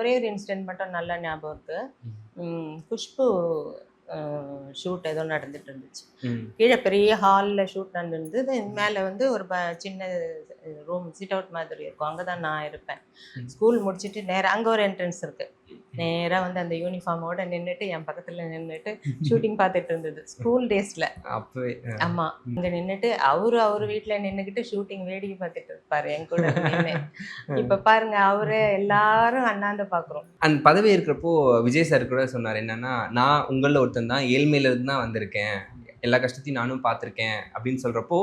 ஒரே ஒரு இன்சிடென்ட் மட்டும் நல்லா ஞாபகம் இருக்கு. குஷ்பு ஷூட் ஏதோ நடந்துட்டு இருந்துச்சு. கீழே பெரிய ஹாலில் ஷூட் நடந்துருந்தது. மேலே வந்து ஒரு சின்ன ரூம் சிட் அவுட் மாதிரி இருக்கும். அங்கே தான் நான் இருப்பேன். ஸ்கூல் முடிச்சுட்டு நேராக அங்கே ஒரு என்ட்ரன்ஸ் இருக்குது. நேராக வந்து அந்த யூனிஃபார்மோட நின்றுட்டு என் பக்கத்தில் நின்றுட்டு ஷூட்டிங் பார்த்துட்டு இருந்தது ஸ்கூல் டேஸில். அப்பவே ஆமாம், இங்கே நின்றுட்டு அவர் வீட்டில் நின்றுக்கிட்டு ஷூட்டிங் வேடிக்கை பார்த்துட்டு இருப்பார் என் கூட நின்று. இப்போ பாருங்க, அவரே எல்லாரும் அண்ணாந்து பார்க்குறோம். அந்த பதவி இருக்கிறப்போ விஜய் சார் கூட சொன்னார் என்னன்னா, நான் உங்களில் ஒருத்தன் தான், ஏழ்மையிலிருந்து தான் வந்திருக்கேன், எல்லா கஷ்டத்தையும் நானும் பார்த்துருக்கேன் அப்படின்னு சொல்கிறப்போ,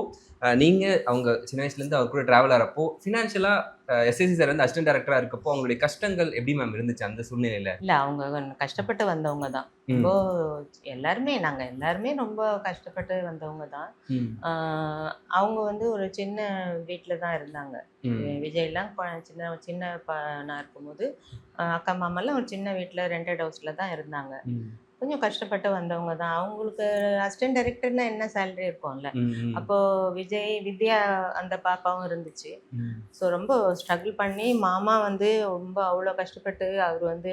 நீங்கள் அவங்க சின்ன வயசுலேருந்து அவர் கூட ட்ராவல் ஆகிறப்போ ஃபினான்ஷியலாக எஸ்எஸ்சி சார் வந்து அசிஸ்டன்ட் டேரக்டராக இருக்கப்போ அவங்களுடைய கஷ்டங்கள் எப்படி மேம் இருந்துச்சு அந்த சூழ்நிலையில்? இல்லை, அவங்க கஷ்டப்பட்டு வந்தவங்க தான். ரொம்ப நாங்கள் எல்லாருமே ரொம்ப கஷ்டப்பட்டு வந்தவங்க தான். அவங்க வந்து ஒரு சின்ன வீட்டில் தான் இருந்தாங்க. விஜய்லாம் சின்ன நான் இருக்கும்போது அக்கா மாமாலாம் ஒரு சின்ன வீட்டில் ரெண்டட் ஹவுஸில் தான் இருந்தாங்க. கொஞ்சம் கஷ்டப்பட்டு வந்தவங்க தான். அவங்களுக்கு அசிஸ்டன்ட் டைரக்டர்னா என்ன சேலரி இருக்கும்ல. அப்போது வித்யா அந்த பாப்பாவும் இருந்துச்சு. ஸோ ரொம்ப ஸ்ட்ரகிள் பண்ணி மாமா வந்து ரொம்ப அவ்வளோ கஷ்டப்பட்டு அவர் வந்து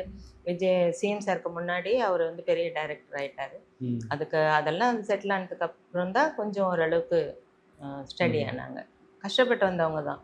சிஎம் சாருக்கு முன்னாடி அவர் வந்து பெரிய டைரக்டர் ஆகிட்டார். அதெல்லாம் செட்டில் ஆனதுக்கு அப்புறம் தான் கொஞ்சம் ஓரளவுக்கு ஸ்டடி ஆனாங்க. கஷ்டப்பட்டு வந்தவங்க தான்.